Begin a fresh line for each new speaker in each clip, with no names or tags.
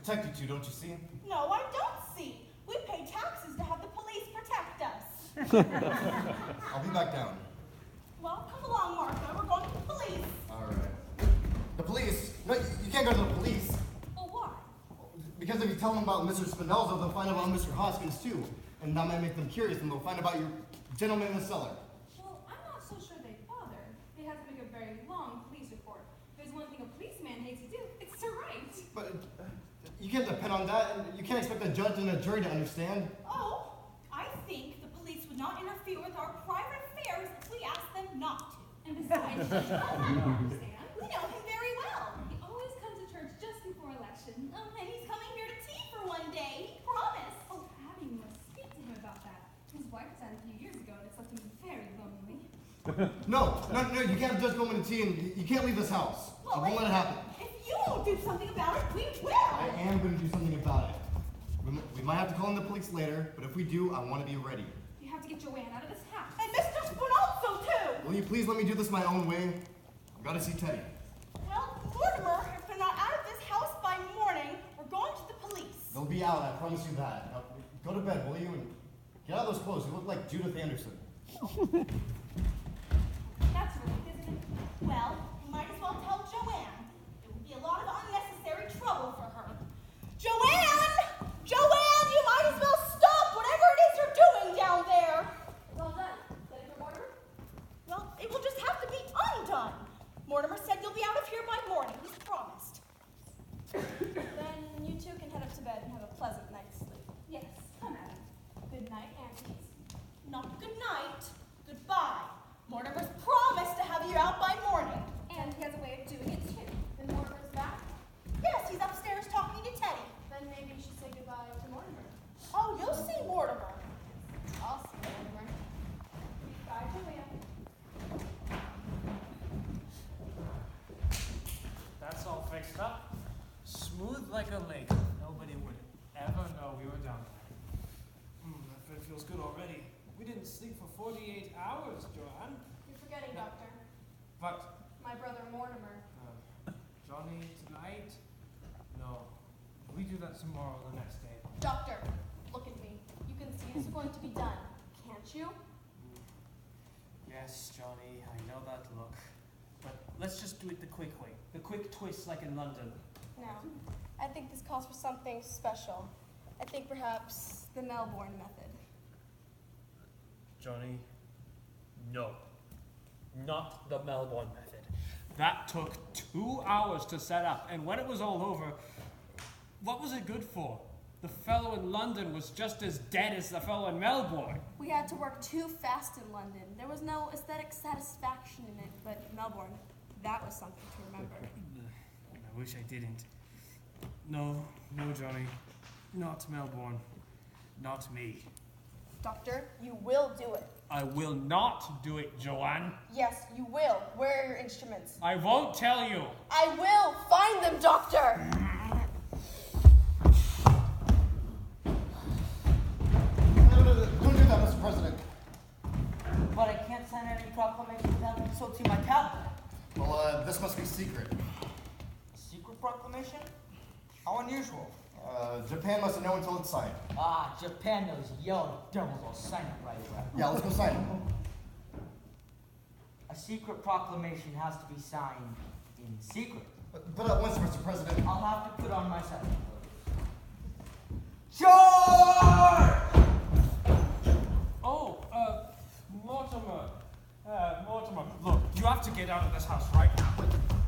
protect you two, don't you see?
No, I don't see. We pay taxes to have the police protect us.
I'll be back down.
Well, come along, Martha. We're going to the police.
All right. The police? No, you can't go to the police.
Oh, why?
Because if you tell them about Mr. Spindelzo, they'll find out about Mr. Hoskins too. And that might make them curious, and they'll find about your gentleman in the cellar.
Well, I'm not so sure they'd bother. They have to make a very long police report. If there's one thing a policeman hates to do, it's to write.
But you can't depend on that, and you can't expect a judge and a jury to understand.
Oh, I think the police would not interfere with our private affairs if we asked them not to.
And besides, Judge Ballard will understand.
We know him very well.
He always comes to church just before election.
And he's coming here to tea for one day. He promised.
Oh, Abby must speak to him about that. His wife died a few years ago, and it's left him very lonely.
No, you can't just go into tea, and you can't leave this house.
Well,
I won't let it happen.
If you won't do something about it, we will.
I am going to do something about it. We might have to call in the police later, but if we do, I want to be ready.
You have to get Joanne out of this house.
And Mr. Spinozzo, too.
Will you please let me do this my own way? I've got to see Teddy.
Well, Mortimer, if they're not out of this house by morning, we're going to the police.
They'll be out, I promise you that. Now, go to bed, will you? And get out of those clothes. You look like Judith Anderson.
That's right, isn't it?
Well, you might as well tell Joanne. It would be a lot of unnecessary trouble for her. Joanne! Joanne, you might as well stop whatever it is you're doing down there.
It's all done. Ready for Mortimer?
Well, it will just have to be undone. Mortimer said you'll be out of here by morning. He's promised.
Then you two can head up to bed and have a pleasant night's sleep.
Yes, come at him. Good night, aunties.
Not good night. Goodbye. Mortimer's promised to have you out by morning.
And he has a way of doing it too. Then Mortimer's back.
Yes, he's upstairs talking to Teddy.
Then maybe you should say goodbye to Mortimer.
Oh, you'll see Mortimer.
I'll see Mortimer.
Bye, Joanne.
That's all fixed up. Smooth like a lake. Nobody would ever know we were down there. That bed feels good already. We didn't sleep for 48 hours, Joanne.
You're forgetting, Doctor.
But,
My brother Mortimer.
Johnny, tonight? No. We do that tomorrow or the next day.
Doctor, look at me. You can see it's going to be done, can't you?
Yes, Johnny, I know that look. But let's just do it the quick way. The quick twist like in London.
No. I think this calls for something special. I think perhaps the Melbourne method.
Johnny, no. Not the Melbourne method. That took 2 hours to set up, and when it was all over, what was it good for? The fellow in London was just as dead as the fellow in Melbourne.
We had to work too fast in London. There was no aesthetic satisfaction in it, but Melbourne, that was something to remember.
I wish I didn't. No, Johnny. Not Melbourne. Not me.
Doctor, you will do it.
I will not do it, Joanne.
Yes, you will. Where are your instruments?
I won't tell you.
I will find them, Doctor!
Don't do that, Mr. President.
But I can't sign any proclamation without consulting my cabinet.
Well, this must be secret.
Secret proclamation? How unusual.
Japan mustn't know until it's signed.
Ah, Japan knows yellow devils will sign it right away.
Yeah, let's go sign it.
A secret proclamation has to be signed in secret.
But at once, Mr. President.
I'll have to put on my second George!
Oh, Mortimer. Mortimer, look, you have to get out of this house right now.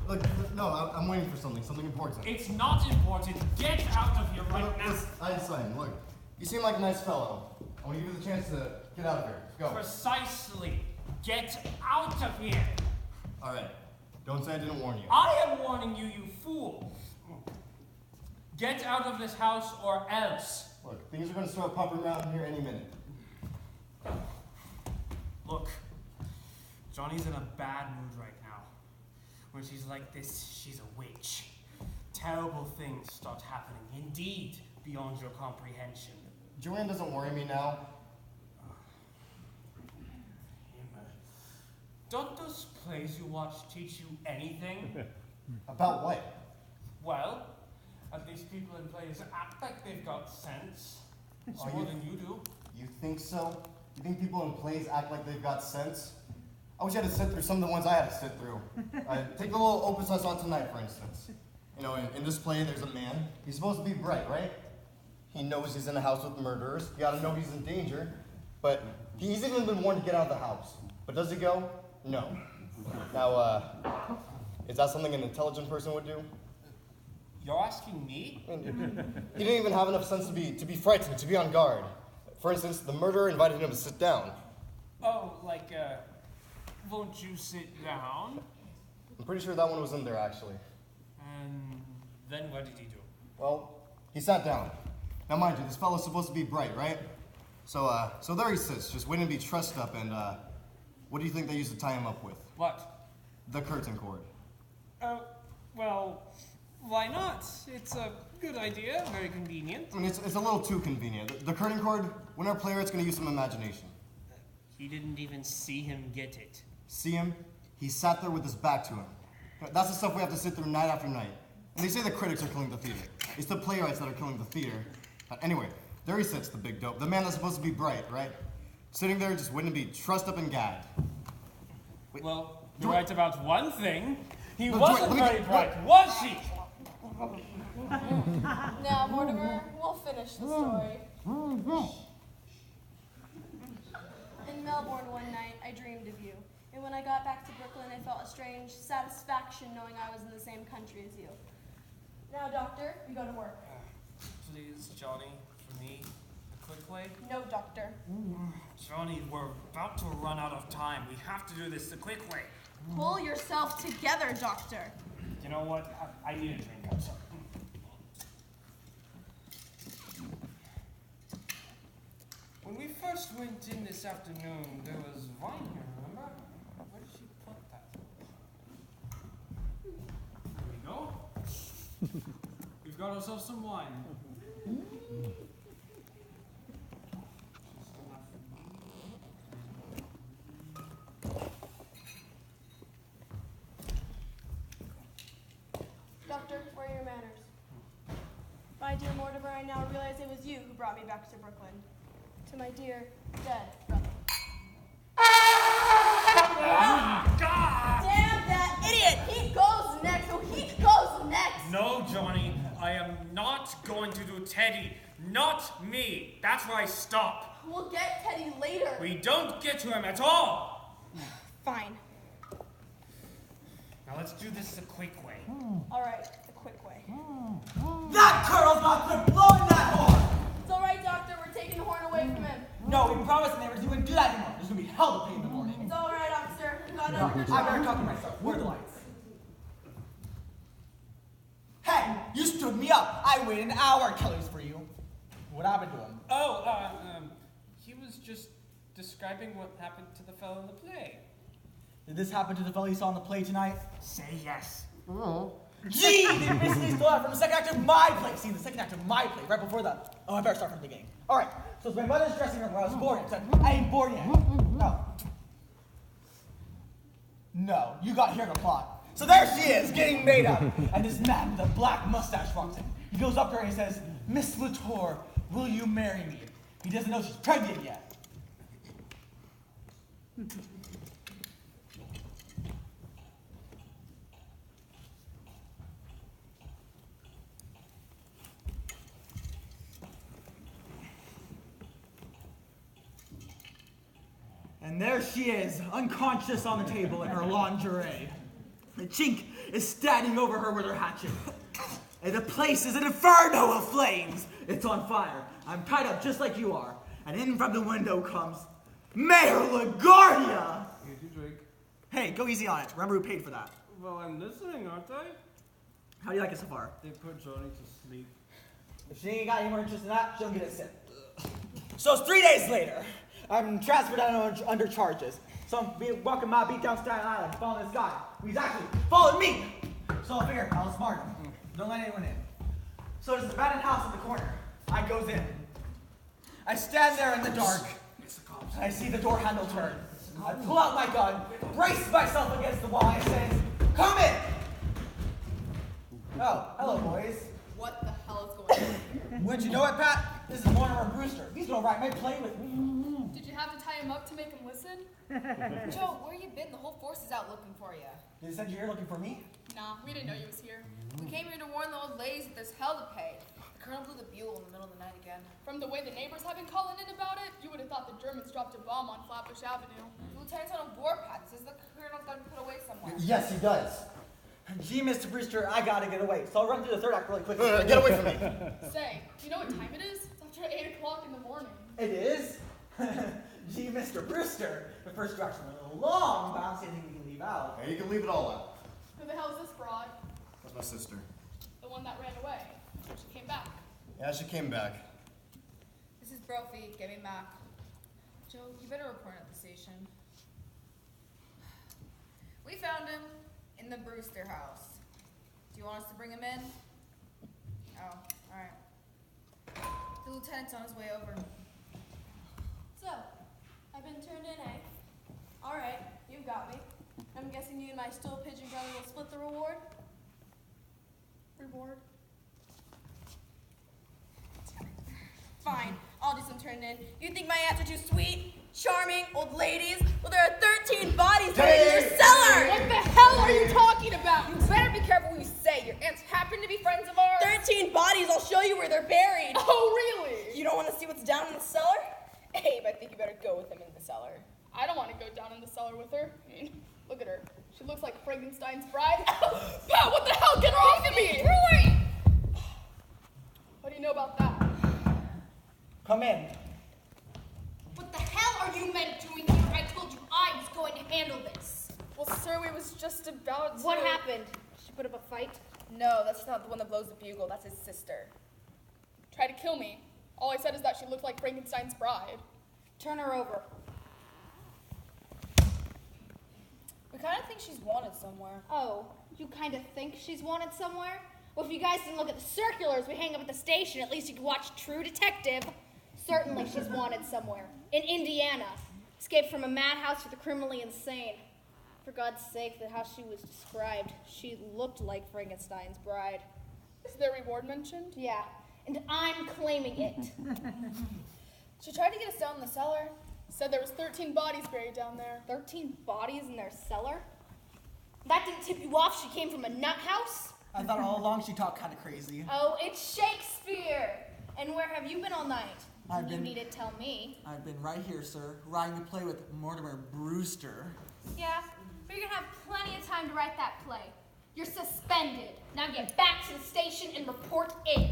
Look, no, I'm waiting for something important.
It's not important. Get out of here right now.
Einstein, look, you seem like a nice fellow. I want to give you the chance to get out of here. Go.
Precisely. Get out of here.
All right. Don't say I didn't warn you.
I am warning you, you fool. Get out of this house or else.
Look, things are going to start popping around here any minute.
Look, Johnny's in a bad mood right now. When she's like this, she's a witch. Terrible things start happening, indeed, beyond your comprehension.
Joanne doesn't worry me now.
Don't those plays you watch teach you anything?
About what?
Well, At least people in plays act like they've got sense. It's
Oh,
more
you-
than you do.
You think so? You think people in plays act like they've got sense? I wish I had to sit through some of the ones I had to sit through. Take the little opus I saw tonight, for instance. You know, in this play, there's a man. He's supposed to be bright, right? He knows he's in a house with murderers. You gotta know he's in danger. But he's even been warned to get out of the house. But does he go? No. Now, is that something an intelligent person would do?
You're asking me?
I mean, he didn't even have enough sense to be frightened, to be on guard. For instance, the murderer invited him to sit down.
Oh, like, won't you sit down?
I'm pretty sure that one was in there, actually.
And then what did he do?
Well, he sat down. Now, mind you, this fellow's supposed to be bright, right? So there he sits, just waiting to be trussed up, and, what do you think they used to tie him up with?
What?
The curtain cord.
Well, why not? It's a good idea, very convenient.
I mean, it's a little too convenient. The curtain cord, when our player, it's gonna use some imagination.
He didn't even see him get it.
See him? He sat there with his back to him. That's the stuff we have to sit through night after night. And they say the critics are killing the theater. It's the playwrights that are killing the theater. Anyway, there he sits, the big dope. The man that's supposed to be bright, right? Sitting there just waiting to be trussed up and gagged. Wait,
Well, you're right about one thing. He
No,
wasn't
Joy, let me
very
get-
bright, was he?
Now, Mortimer, we'll finish the story. In Melbourne one night, I dreamed of you. And when I got back to Brooklyn, I felt a strange satisfaction knowing I was in the same country as you. Now, doctor, we go to work.
Please, Johnny, for me, a quick way.
No, doctor.
Johnny, we're about to run out of time. We have to do this the quick way.
Pull yourself together, doctor.
You know what? I need a drink. I'm sorry. When we first went in this afternoon, there was wine here, remember? Where did she put that? There we go. We've got ourselves some wine.
Doctor, where are your manners? My dear Mortimer, I now realize it was you who brought me back to Brooklyn. To my dear, dead brother.
God!
Damn that idiot! He goes next! Oh, he goes next!
No, Johnny, I am not going to do Teddy. Not me. That's where I stop.
We'll get Teddy later.
We don't get to him at all.
Fine.
Now let's do this the quick way.
All right, the quick way.
That girl's not quit blowing that horn!
It's all right, doctor. We're taking the horn away from him.
No, we promised the neighbors we wouldn't do that anymore. There's gonna be hell to pay in the morning.
It's all right, officer. We've got
No,
under
I
control.
better talk to myself. Where are the lights? Hey, you stood me up. I waited an hour at Kelly's for you. What happened to him?
Oh, he was just describing what happened to the fellow in the play.
Did this happen to the fellow you saw on the play tonight?
Say yes.
Gee, they basically stole that from the second act of my play. See, the second act of my play, right before that. Oh, I better start from the beginning. All right, so it's my mother's dressing room where I was born. Except I ain't born yet. No, you got here in the plot. So there she is, getting made up. And this man with a black mustache walks in. He goes up to her and he says, Miss Latour, will you marry me? He doesn't know she's pregnant yet. And there she is, unconscious on the table in her lingerie. The chink is standing over her with her hatchet. And the place is an inferno of flames. It's on fire. I'm tied up just like you are. And in from the window comes Mayor LaGuardia.
Here's your drink.
Hey, go easy on it. Remember who paid for that.
Well, I'm listening, aren't I?
How do you like it so far?
They put Johnny to sleep.
If she ain't got any more interest in that, she'll get a sip. So it's 3 days later. I'm transferred out under charges. So I'm walking my beat down Staten Island, following this guy. He's actually following me. So I figure I'll smart him. Don't let anyone in. So there's an abandoned house in the corner. I goes in. I stand there in the dark. And I see the door handle turn. I pull out my gun, brace myself against the wall, and I say, "Come in!" Oh, hello, boys.
What
Wouldn't you know it, Pat? This is Mortimer Brewster. He's gonna write my play with me.
Did you have to tie him up to make him listen?
Joe, where you been? The whole force is out looking for you.
They said you're here looking for me?
Nah, we didn't know you was here.
We came here to warn the old ladies that there's hell to pay. The colonel blew the bugle in the middle of the night again.
From the way the neighbors have been calling in about it, you would have thought the Germans dropped a bomb on Flatbush Avenue.
The lieutenant's on a warpath. Says the colonel's got him put away somewhere.
Yes, he does.
Gee, Mr. Brewster, I gotta get away, so I'll run through the third act really quickly.
Get away from me.
Say, do you know what time it is? It's after 8 o'clock in the morning.
It is? Gee, Mr. Brewster, the first direction a little long, but I don't see anything we can leave out.
Yeah, you can leave it all out.
Who the hell is this broad?
That's my sister.
The one that ran away. She came back.
Yeah, she came back.
This is Brophy. Get me Mac. Joe, you better report at the station. We found him in the Brewster house. Do you want us to bring him in? Oh, alright. The lieutenant's on his way over.
So, I've been turned in, eh? Alright, you've got me. I'm guessing you and my stool pigeon brother will split the reward?
Reward?
Fine, I'll do some turned in. You think my aunts are too sweet? Charming, old ladies? Well, there are 13 bodies buried in your cellar!
What the hell are you talking about?
You better be careful what you say. Your aunts happen to be friends of ours.
13 bodies, I'll show you where they're buried!
Oh, really?
You don't want to see what's down in the cellar?
Abe, I think you better go with him in the cellar.
I don't want to go down in the cellar with her. I mean, look at her. She looks like Frankenstein's bride. Pat, what the hell? Get her off of me!
Really?
What do you know about that?
Come in.
What the hell are you men doing here? I told you I was going to handle this.
Well, sir, we was just about to...
What happened? She put up a fight?
No, that's not the one that blows the bugle. That's his sister.
Tried to kill me. All I said is that she looked like Frankenstein's bride.
Turn her over.
We kind of think she's wanted somewhere.
Oh, you kind of think she's wanted somewhere? Well, if you guys didn't look at the circulars we hang up at the station, at least you could watch True Detective. Certainly she's wanted somewhere. In Indiana. Escaped from a madhouse for the criminally insane. For God's sake, the how she was described, she looked like Frankenstein's bride.
Is their reward mentioned?
Yeah, and I'm claiming it.
She tried to get us down in the cellar.
Said there was 13 bodies buried down there.
13 bodies in their cellar? That didn't tip you off she came from a nut house?
I thought all along she talked kind of crazy.
Oh, it's Shakespeare! And where have you been all night?
I've
You
been-
need to tell me.
I've been right here, sir, writing a play with Mortimer Brewster.
Yeah, but you're gonna have plenty of time to write that play. You're suspended. Now get back to the station and report in.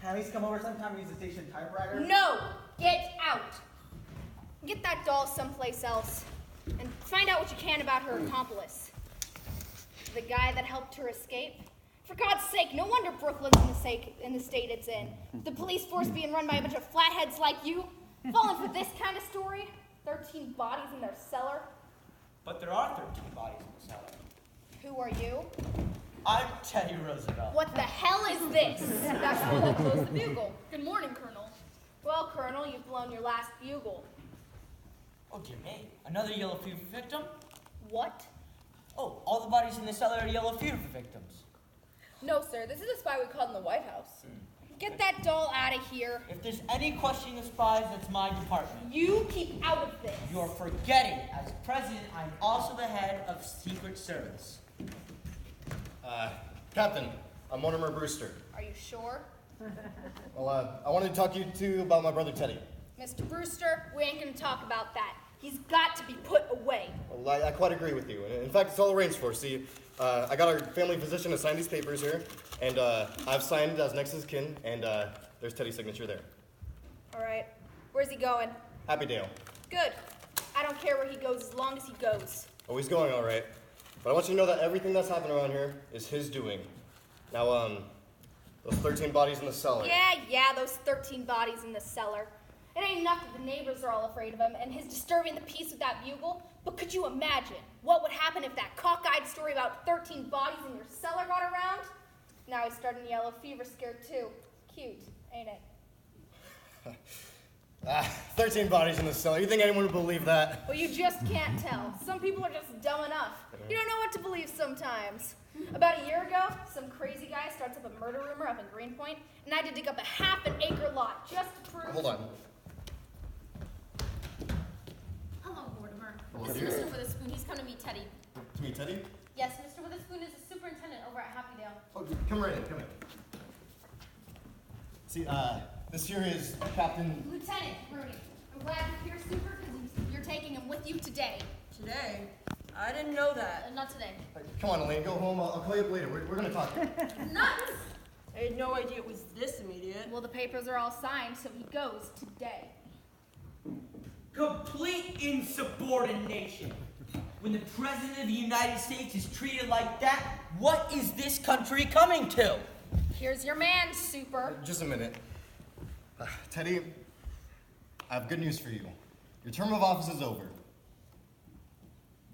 Can we come over sometime and use the station typewriter?
No! Get out! Get that doll someplace else. And find out what you can about her accomplice. The guy that helped her escape. For God's sake, no wonder Brooklyn's in the state it's in. The police force being run by a bunch of flatheads like you. Falling for this kind of story? 13 bodies in their cellar?
But there are 13 bodies in the cellar.
Who are you?
I'm Teddy Roosevelt.
What the hell is this?
That's the one that blows the bugle.
Good morning, Colonel.
Well, Colonel, you've blown your last bugle.
Oh, dear me. Another yellow fever victim?
What?
Oh, all the bodies in the cellar are yellow fever victims.
No, sir. This is a spy we caught in the White House.
Get that doll out of here.
If there's any questioning of spies, that's my department.
You keep out of this.
You're forgetting, as president, I'm also the head of Secret Service.
Captain, I'm Mortimer Brewster.
Are you sure?
Well, I wanted to talk to you two about my brother Teddy.
Mr. Brewster, we ain't gonna talk about that. He's got to be put away.
Well, I quite agree with you. In fact, it's all arranged for. See, I got our family physician to sign these papers here, and I've signed as next of kin, and there's Teddy's signature there.
All right. Where's he going?
Happy Dale.
Good. I don't care where he goes as long as he goes.
Oh, he's going all right. But I want you to know that everything that's happened around here is his doing. Now, those 13 bodies in the cellar.
Yeah, those 13 bodies in the cellar. It ain't enough that the neighbors are all afraid of him and his disturbing the peace with that bugle, but could you imagine what would happen if that cockeyed story about 13 bodies in your cellar got around? Now he's starting yellow fever scare too. Cute, ain't it?
13 bodies in the cellar. You think anyone would believe that?
Well, you just can't tell. Some people are just dumb enough. You don't know what to believe sometimes. About a year ago, some crazy guy starts up a murder rumor up in Greenpoint, and I had to dig up a half-an-acre lot just to prove...
Hold on.
Hello, Mortimer.
Hello,
This is
dear.
Mr. Witherspoon. He's come to meet Teddy.
To me, Teddy?
Yes, Mr. Witherspoon is the superintendent over at Happydale.
Oh, come right in, come in. See, this here is Captain...
Lieutenant Rooney. I'm glad you're here, Super, because you're taking him with you today.
Today? I didn't know that.
Not today.
Come on, Elaine, go home. I'll call you up later. We're gonna talk.
Nuts!
I had no idea it was this immediate.
Well, the papers are all signed, so he goes today.
Complete insubordination. When the President of the United States is treated like that, what is this country coming to?
Here's your man, Super.
Just a minute. Teddy, I have good news for you. Your term of office is over.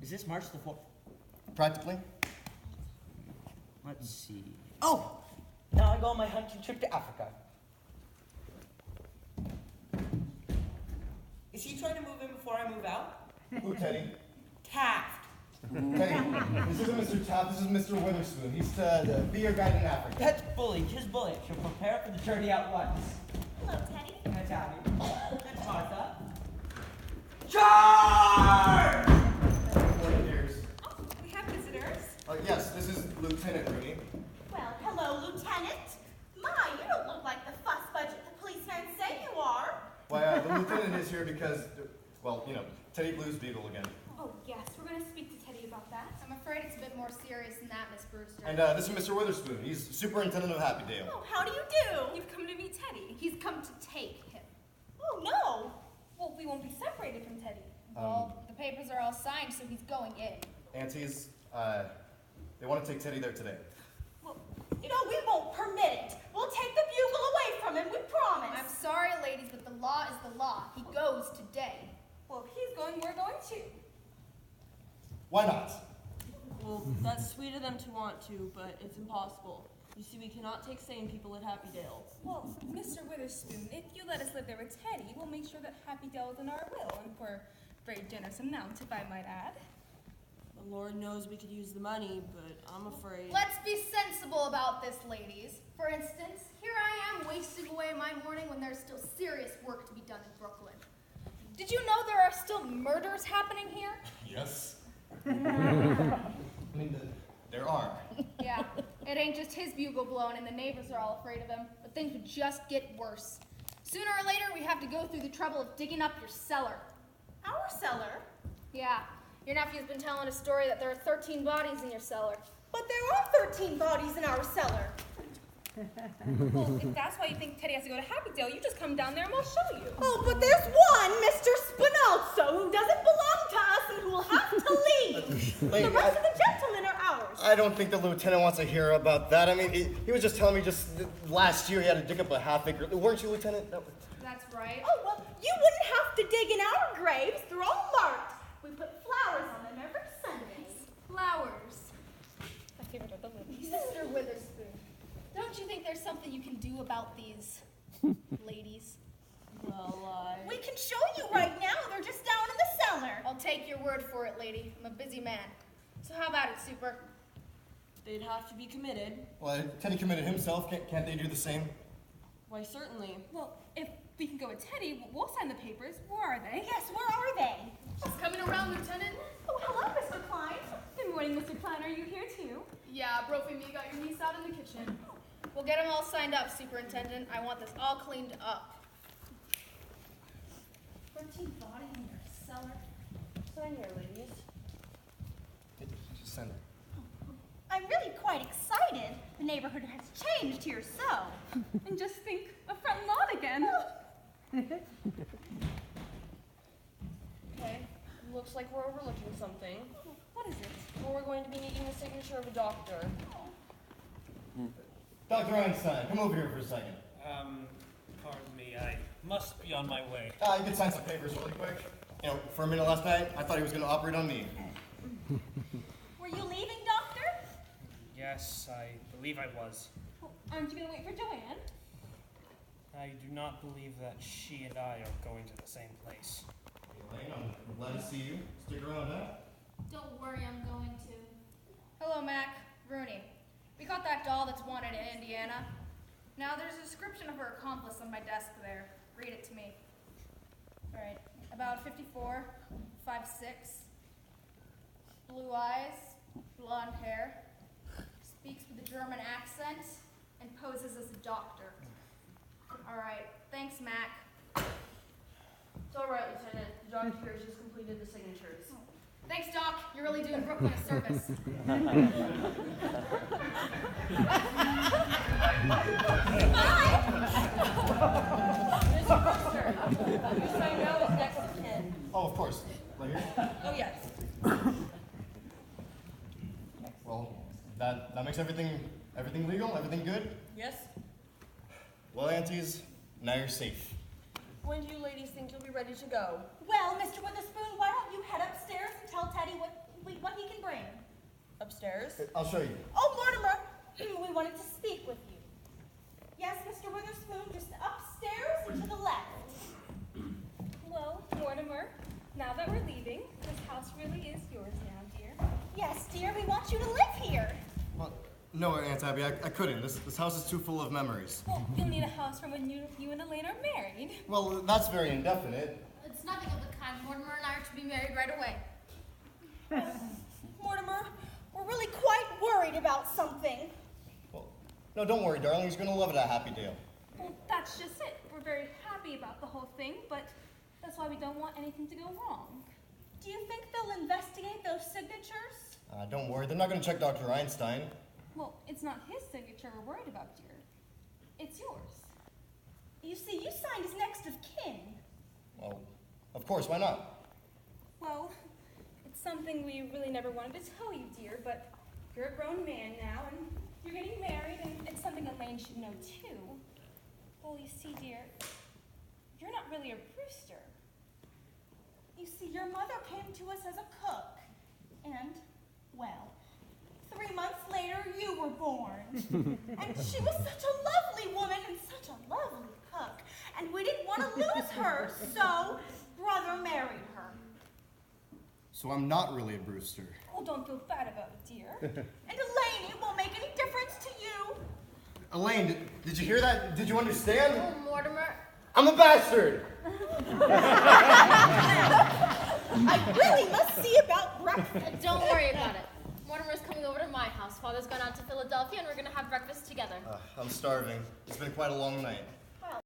Is this March the 4th?
Practically.
Let's see. Oh! Now I go on my hunting trip to Africa. Is he trying to move in before I move out?
Who, Teddy?
Taft.
Teddy, this isn't Mr. Taft, this is Mr. Witherspoon. He's to be your guide in Africa.
That's bullying. Just bullying. She'll prepare for the journey at once.
Hello, Teddy.
That's Abby. That's Martha. Charge!
We have visitors.
Yes, this is Lieutenant Rooney.
Well, hello, Lieutenant. My, you don't look like the fuss budget the policemen say you are.
Why, the lieutenant is here because, well, you know, Teddy Blue's beetle again.
Oh, yes, we're going to speak to Teddy about that.
I'm afraid it's a bit more serious than that, Miss Brewster.
And this is Mr. Witherspoon. He's superintendent of Happydale.
Oh, how do you do?
You've come to meet Teddy.
He's come to take him.
Oh, no.
Well, we won't be separated from Teddy.
Well, the papers are all signed, so he's going in.
Aunties, they want to take Teddy there today.
Well, you know, we won't permit it. We'll take the bugle away from him, we promise.
I'm sorry, ladies, but the law is the law. He goes today.
Well, if he's going, we're going too.
Why not?
Well, that's sweet of them to want to, but it's impossible. You see, we cannot take sane people at Happydale.
Well, Mr. Witherspoon, if you let us live there with Teddy, we'll make sure that Happydale is in our will, and for a very generous amount, if I might add.
The Lord knows we could use the money, but I'm afraid.
Let's be sensible about this, ladies. For instance, here I am wasting away my morning when there's still serious work to be done in Brooklyn. Did you know there are still murders happening here?
Yes. I mean, there are.
Yeah, it ain't just his bugle blowing and the neighbors are all afraid of him, but things would just get worse. Sooner or later, we have to go through the trouble of digging up your cellar.
Our cellar?
Yeah, your nephew's been telling a story that there are 13 bodies in your cellar.
But there are 13 bodies in our cellar.
Well, if that's why you think Teddy has to go to Happydale, you just come down there and we'll show you.
Oh, but there's one, Mr. Spinalzo, who doesn't belong to us and who will have to leave.
Lady,
The rest of the gentlemen are ours.
I don't think the lieutenant wants to hear about that. I mean, he was just telling me just last year he had to dig up a half-acre. Weren't you, Lieutenant?
That's right.
Oh, well, you wouldn't have to dig in our graves. They're all marked. We put flowers on them every Sunday.
Flowers.
My favorite are the lilies.
Mr. Witherspoon, don't you think there's something you can do about these ladies?
Well,
We can show you right now. They're just down in the cellar.
I'll take your word for it, lady. I'm a busy man. So how about it, Super?
they'd have to be committed.
Well, Teddy committed himself. Can't they do the same?
Why, certainly.
Well, if we can go with Teddy, we'll sign the papers. Where are they?
Yes, where are they?
She's coming around, Lieutenant.
Oh, hello, Mr. Klein.
Good morning, Mr. Klein. Are you here too?
Yeah, Brophy and me got your niece out in the kitchen. We'll get them all signed up, Superintendent. I want this all cleaned up. 13 bodies in your cellar.
Sign here, ladies.
Just send it.
I'm really quite excited. The neighborhood has changed here so.
And just think, a front lawn again.
Okay, looks like we're overlooking something.
What is it?
Well, we're going to be needing the signature of a doctor.
Dr. Einstein, come over here for a second.
Pardon me, I must be on my way.
You could sign some papers really quick. You know, for a minute last night, I thought he was going to operate on me.
Were you leaving, Doctor?
Yes, I believe I was.
Well, aren't you going to wait for Joanne?
I I do not believe that she and I are going to the same place.
Elaine, I'm glad to see you. Stick around, huh?
Don't worry, I'm going to.
Hello, Mac. Rooney. We got that doll that's wanted in Indiana. Now, there's a description of her accomplice on my desk there. Read it to me. All right. About 54, 5'6", blue eyes, blonde hair, speaks with a German accent, and poses as a doctor. All right. Thanks, Mac.
It's all right, Lieutenant. The doctor here has just completed the signatures.
Thanks, Doc. You're really doing Brooklyn a service.
Mr. Brewster, you say no is next of kin.
Oh, of course. Right here?
Oh, yes.
Well, that makes everything legal? Everything good?
Yes?
Well, aunties, now you're safe.
When do you ladies think you'll be ready to go?
Well, Mr. Witherspoon, why don't you head upstairs and tell Teddy what he can bring?
Upstairs?
I'll show you.
Oh, Mortimer, we wanted to speak with you. Yes, Mr. Witherspoon, just upstairs and to the left.
Well, Mortimer, now that we're leaving, this house really is yours now, dear.
Yes, dear, we want you to live here.
Well, no, Aunt Abby, I couldn't. This house is too full of memories.
Well, you'll need a house for when you and Elaine are married.
Well, that's very indefinite.
It's nothing of the kind. Mortimer and I are to be married right away.
Mortimer, we're really quite worried about something.
Well, no, don't worry, darling. He's going to love it at Happy Dale.
Well, that's just it. We're very happy about the whole thing, but that's why we don't want anything to go wrong.
Do you think they'll investigate those signatures?
Don't worry. They're not going to check Dr. Einstein.
Well, it's not his signature we're worried about, dear. It's yours.
You see, you signed as next of kin.
Well, of course. Why not?
Well, it's something we really never wanted to tell you, dear, but you're a grown man now, and you're getting married, and it's something Elaine should know, too. Well, you see, dear, you're not really a Brewster.
You see, your mother came to us as a cook. And, well, 3 months later, you were born. And she was such a lovely woman and such a lovely cook. And we didn't want to lose her, so brother married her.
So I'm not really a Brewster.
Oh, don't feel bad about it, dear.
And Elaine, it won't make any difference to you.
Elaine, did you hear that? Did you understand?
Oh, Mortimer.
I'm a bastard!
I really must see about breakfast.
Don't worry about it. Mortimer's coming over to my house. Father's gone out to Philadelphia, and we're gonna have breakfast together.
I'm starving. It's been quite a long night.